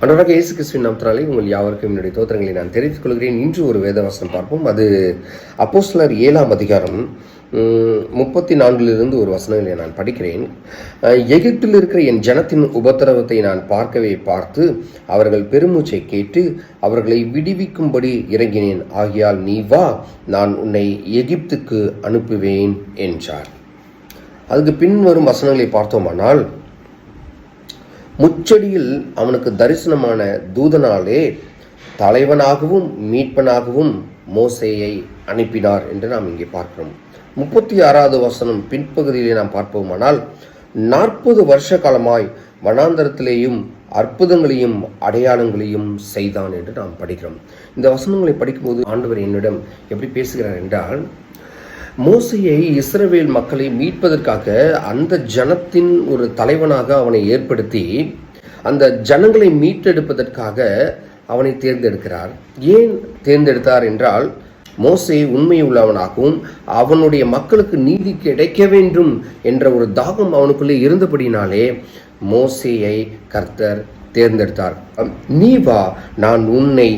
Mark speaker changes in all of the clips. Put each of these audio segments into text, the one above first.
Speaker 1: ஆண்டவராகிய இயேசு கிறிஸ்துவின் நாமத்தினாலே உங்கள் யாவருக்கும் என்னுடைய தோத்திரங்களை நான் தெரிவித்துக் கொள்கிறேன். இன்று ஒரு வேதவசனம் பார்ப்போம். அது அப்போஸ்தலர் 7ஆம் அதிகாரம் 34 ஒரு வசனங்களை நான் படிக்கிறேன். எகிப்தில் இருக்கிற என் ஜனத்தின் உபத்திரவத்தை நான் பார்த்து அவர்கள் பெருமூச்சை கேட்டு அவர்களை விடுவிக்கும்படி இறங்கினேன். ஆகையால் நீ வா, நான் உன்னை எகிப்துக்கு அனுப்புவேன் என்றார். அதுக்கு பின்வரும் வசனங்களை பார்த்தோமானால், முச்சடியில் அவனுக்கு தரிசனமான தூதனாலே தலைவனாகவும் மீட்பனாகவும் மோசேயை அனுப்பினார் என்று நாம் இங்கே பார்க்கிறோம். 36வது வசனம் பின்பகுதியிலே நாம் பார்ப்போமானால், 40 வருஷ காலமாய் வனாந்தரத்திலேயும் அற்புதங்களையும் அடையாளங்களையும் செய்தான் என்று நாம் படிக்கிறோம். இந்த வசனங்களை படிக்கும்போது ஆண்டவர் என்னிடம் எப்படி பேசுகிறார் என்றால், மோசேயை இஸ்ரவேல் மக்களை மீட்பதற்காக அந்த ஜனத்தின் ஒரு தலைவனாக அவனை ஏற்படுத்தி அந்த ஜனங்களை மீட்டெடுப்பதற்காக அவனை தேர்ந்தெடுக்கிறார். ஏன் தேர்ந்தெடுத்தார் என்றால், மோசே உண்மை உள்ளவனாகவும் அவனுடைய மக்களுக்கு நீதி கிடைக்க வேண்டும் என்ற ஒரு தாகம் அவனுக்குள்ளே இருந்தபடினாலே மோசேயை கர்த்தர் தேர்ந்தெடுத்தார். நீ வா, நான் உன்னை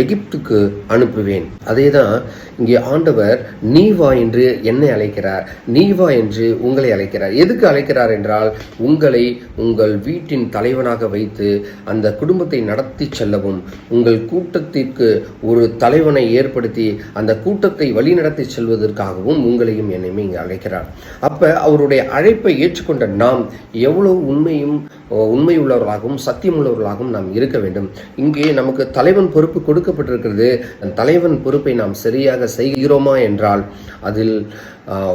Speaker 1: எகிப்துக்கு அனுப்புவேன். அதே தான் இங்கே ஆண்டவர் நீ வா என்று என்னை அழைக்கிறார், நீ வா என்று உங்களை அழைக்கிறார். எதுக்கு அழைக்கிறார் என்றால், உங்களை உங்கள் வீட்டின் தலைவனாக வைத்து அந்த குடும்பத்தை நடத்தி செல்லவும், உங்கள் கூட்டத்திற்கு ஒரு தலைவனை ஏற்படுத்தி அந்த கூட்டத்தை வழி நடத்தி செல்வதற்காகவும் உங்களையும் என்னையுமே இங்கே அழைக்கிறார். அப்ப அவருடைய அழைப்பை ஏற்றுக்கொண்ட நாம் எவ்வளவு உண்மை உள்ளவர்களாகவும் சத்தியம் உள்ளவர்களாகவும் நாம் இருக்க வேண்டும். இங்கே நமக்கு தலைவன் பொறுப்பு கொடுக்கப்பட்டிருக்கிறது. தலைவன் பொறுப்பை நாம் சரியாக செய்கிறோமா என்றால் அதில்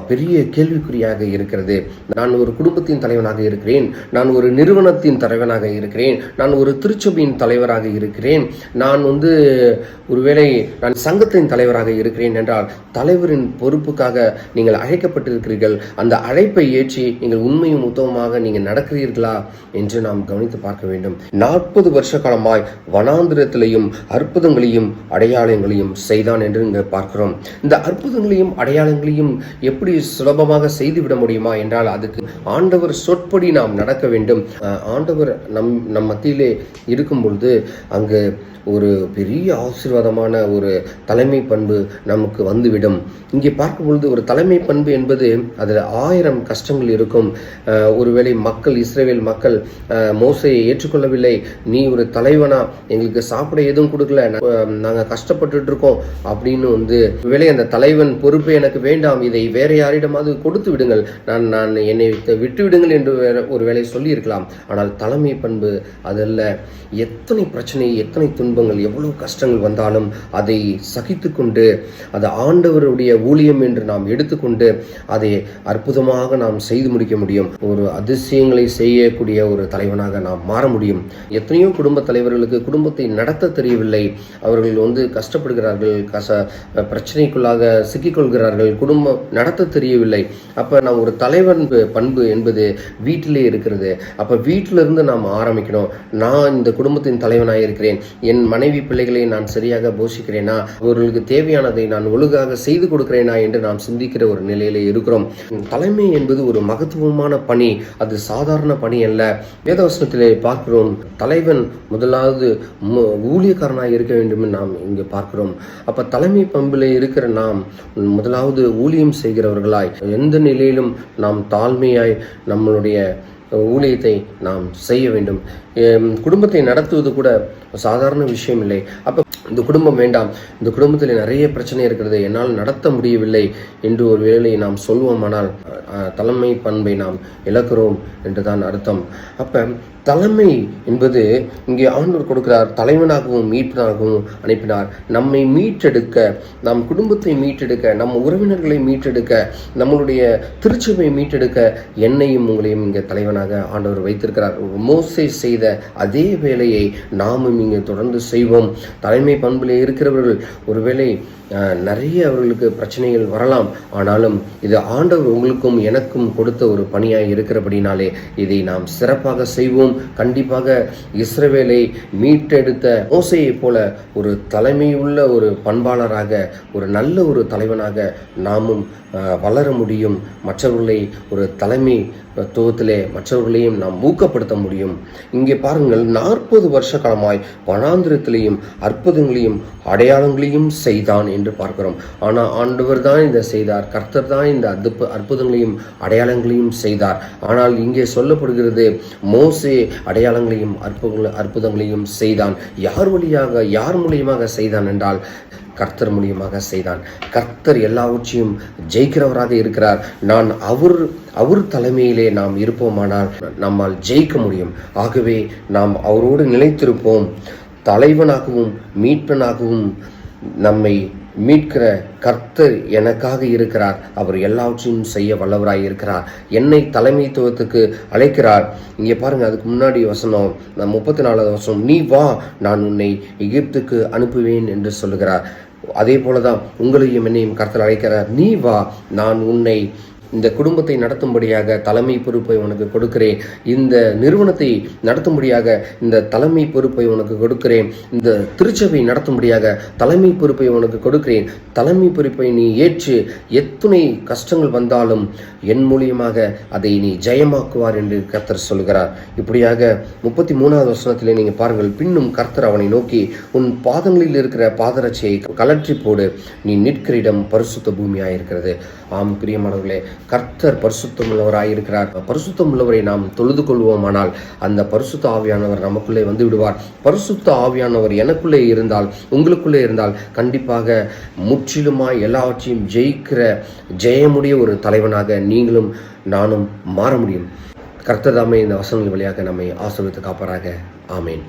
Speaker 1: பெரிய கேள்விக்குறியாக இருக்கிறது. நான் ஒரு குடும்பத்தின் தலைவனாக இருக்கிறேன், நான் ஒரு நிறுவனத்தின் தலைவனாக இருக்கிறேன், நான் ஒரு திருச்சபையின் தலைவராக இருக்கிறேன், நான் ஒருவேளை நான் சங்கத்தின் தலைவராக இருக்கிறேன் என்றால் தலைவரின் பொறுப்புக்காக நீங்கள் அழைக்கப்பட்டிருக்கிறீர்கள். அந்த அழைப்பை ஏற்றி நீங்கள் உண்மையும் உத்தமமாக நீங்கள் நடக்கிறீர்களா என்று நாம் கவனித்து பார்க்க வேண்டும். 40 வருஷ காலமாய் வனாந்திரத்திலையும் அற்புதங்களையும் அடையாளங்களையும் செய்தான் என்று இங்கே பார்க்கிறோம். இந்த அற்புதங்களையும் அடையாளங்களையும் எப்படி சுலபமாக செய்துவிட முடியுமா என்றால், அதுக்கு ஆண்டவர் சொற்படி நாம் நடக்க வேண்டும். ஆண்டவர் நம் மத்தியிலே இருக்கும் பொழுது அங்கு ஒரு பெரிய ஆசீர்வாதமான ஒரு தலைமை பண்பு நமக்கு வந்துவிடும். இங்கே பார்க்கும் பொழுது ஒரு தலைமை பண்பு என்பது அதில் 1000 கஷ்டங்கள் இருக்கும். ஒருவேளை இஸ்ரவேல் மக்கள் மோசையை ஏற்றுக்கொள்ளவில்லை, நீ ஒரு தலைவனா, எங்களுக்கு சாப்பிட எதுவும் கொடுக்கல, நாங்கள் கஷ்டப்பட்டு இருக்கோம் அப்படின்னு ஒருவேளை அந்த தலைவன் பொறுப்பு எனக்கு வேண்டாம், இதை வேற யாரிடமாவது கொடுத்து விடுங்கள், நான் என்னை விட்டு விடுங்கள் என்று ஒரு வேளை சொல்லி இருக்கலாம். ஆனால் தலைமை பண்பு அதல்ல. எத்தனை பிரச்சனை, எத்தனை துன்பங்கள், எவ்வளவு கஷ்டங்கள் வந்தாலும் அதை சகித்து கொண்டு அது ஆண்டவருடைய ஊழியம் என்று நாம் எடுத்துக்கொண்டு அதை அற்புதமாக நாம் செய்து முடிக்க முடியும். ஒரு அதிசயங்களை செய்யக்கூடிய ஒரு தலைவனாக நாம் மாற முடியும். எத்தனையோ குடும்ப தலைவர்களுக்கு குடும்பத்தை நடத்த தெரியவில்லை. அவர்கள் கஷ்டப்படுகிறார்கள், பிரச்சனைக்குள்ளாக சிக்கிக்கொள்கிறார்கள், குடும்பம் நடத்த தெரியவில்லை. அப்ப நாம் ஒரு தலைவன் பண்பு என்பது வீட்டிலே இருக்கிறது. அப்ப வீட்டிலிருந்து நாம் ஆரம்பிக்கணும். நான் இந்த குடும்பத்தின் தலைவனாக இருக்கிறேன், என் மனைவி பிள்ளைகளை நான் சரியாக போஷிக்கிறேனா, அவர்களுக்கு தேவையானதை நான் ஒழுங்காக செய்து கொடுக்கிறேனா என்று நாம் சிந்திக்கிற ஒரு நிலையில இருக்கிறோம். தலைமை என்பது ஒரு மகத்துவமான பணி, அது சாதாரண பணி அல்ல. வேதவசனத்திலே பார்க்கிறோம், தலைவன் முதலாவது ஊழியக்காரனாக இருக்க வேண்டும் நாம் இங்கு பார்க்கிறோம். அப்ப தலைமை பண்பிலே இருக்கிற நாம் முதலாவது ஊழியம் செய்கிறவர்களாய், எந்த நிலையிலும் நாம் தாழ்மையாய் நம்மளுடைய ஊழியத்தை நாம் செய்ய வேண்டும். குடும்பத்தை நடத்துவது கூட சாதாரண விஷயம் இல்லை. அப்ப இந்த குடும்பம் வேண்டாம், இந்த குடும்பத்தில் நிறைய பிரச்சனை இருக்கிறது, என்னால் நடத்த முடியவில்லை என்று ஒரு வேளையை நாம் சொல்வோமானால் தலைமை பண்பை நாம் இழக்கிறோம் என்றுதான் அர்த்தம். அப்ப தலைமை என்பது இங்கே ஆண்டவர் கொடுக்கிறார். தலைவனாகவும் மீட்பனாகவும் அனுப்பினார். நம்மை மீட்டெடுக்க, நம் குடும்பத்தை மீட்டெடுக்க, நம் உறவினர்களை மீட்டெடுக்க, நம்மளுடைய திருச்சபை மீட்டெடுக்க என்னையும் உங்களையும் இங்கே தலைவனாக ஆண்டவர் வைத்திருக்கிறார். மோசே செய்த அதே வேலையை நாமும் இங்கே தொடர்ந்து செய்வோம். தலைமை பண்பிலே இருக்கிறவர்கள் ஒருவேளை நிறைய அவர்களுக்கு பிரச்சனைகள் வரலாம், ஆனாலும் இது ஆண்டவர் உங்களுக்கும் எனக்கும் கொடுத்த ஒரு பணியாய் இருக்கிறபடினாலே இதை நாம் சிறப்பாக செய்வோம். கண்டிப்பாக இஸ்ரவேலை மீட்டெடுத்த மோசேயை போல ஒரு தலைமையுள்ள ஒரு பண்பாளராக, ஒரு நல்ல ஒரு தலைவனாக நாமும் வளர முடியும். மற்றவர்களை ஒரு தலைமை துவத்திலே மற்றவர்களையும் நாம் ஊக்கப்படுத்த முடியும். இங்கே பாருங்கள், 40 வருஷ காலமாய் வனாந்திரத்திலேயும் அற்புதங்களையும் அடையாளங்களையும் செய்தான் என்று பார்க்கிறோம். ஆனால் ஆண்டவர் தான் இதை செய்தார், கர்த்தர் தான் இந்த அற்புதங்களையும் அடையாளங்களையும் செய்தார். ஆனால் இங்கே சொல்லப்படுகிறது, மோசே அடையாளங்களையும் அற்புதங்களையும் செய்தான். யார் வழியாக, யார் மூலியமாக செய்தான் என்றால் கர்த்தர் மூலியமாக செய்தான். கர்த்தர் எல்லாவற்றையும் ஜெயிக்கிறவராக இருக்கிறார். அவர் தலைமையிலே நாம் இருப்போமானால் நம்மால் ஜெயிக்க முடியும். ஆகவே நாம் அவரோடு நிலைத்திருப்போம். தலைவனாகவும் மீட்பனாகவும் நம்மை மீட்கிற கர்த்தர் எனக்காக இருக்கிறார். அவர் எல்லாவற்றையும் செய்ய வல்லவராய் இருக்கிறார். என்னை தலைமைத்துவத்துக்கு அழைக்கிறார். இங்கே பாருங்க, அதுக்கு முன்னாடி வசனம் 34வது வசனம், நீ வா, நான் உன்னை எகிப்துக்கு அனுப்புவேன் என்று சொல்லுகிறார். அதே போலதான் உங்களையும் என்னையும் கர்த்தர் அழைக்கிறார். நீ வா, நான் உன்னை இந்த குடும்பத்தை நடத்தும்படியாக தலைமை பொறுப்பை உனக்கு கொடுக்கிறேன். இந்த நிறுவனத்தை நடத்தும்படியாக இந்த தலைமை பொறுப்பை உனக்கு கொடுக்கிறேன். இந்த திருச்சபை நடத்தும்படியாக தலைமை பொறுப்பை உனக்கு கொடுக்கிறேன். தலைமை பொறுப்பை நீ ஏற்று எத்தனை கஷ்டங்கள் வந்தாலும் என் மூலியமாக அதை நீ ஜெயமாக்குவார் என்று கர்த்தர் சொல்கிறார். இப்படியாக 33வது வசனத்திலே நீங்க பாருங்கள், பின்னும் கர்த்தர் அவனை நோக்கி, உன் பாதங்களில் இருக்கிற பாதரட்சியை கலற்றி போடு, நீ நிற்கிற இடம் பரிசுத்த பூமியாயிருக்கிறது. ஆம் பிரியமானவர்களே, கர்த்தர் பரிசுத்தம் உள்ளவராயிருக்கிறார். பரிசுத்தம் உள்ளவரை நாம் தொழுது கொள்வோமானால் அந்த பரிசுத்த ஆவியானவர் நமக்குள்ளே வந்து விடுவார். பரிசுத்த ஆவியானவர் எனக்குள்ளே இருந்தால், உங்களுக்குள்ளே இருந்தால் கண்டிப்பாக முற்றிலுமாய் எல்லாவற்றையும் ஜெயிக்கிற ஜெயமுடைய ஒரு தலைவனாக நீங்களும் நானும் மாற முடியும். கர்த்தர் தாமே இந்த வசனங்கள் வழியாக நம்மை ஆசீர்வதித்து காப்பாராக. ஆமேன்.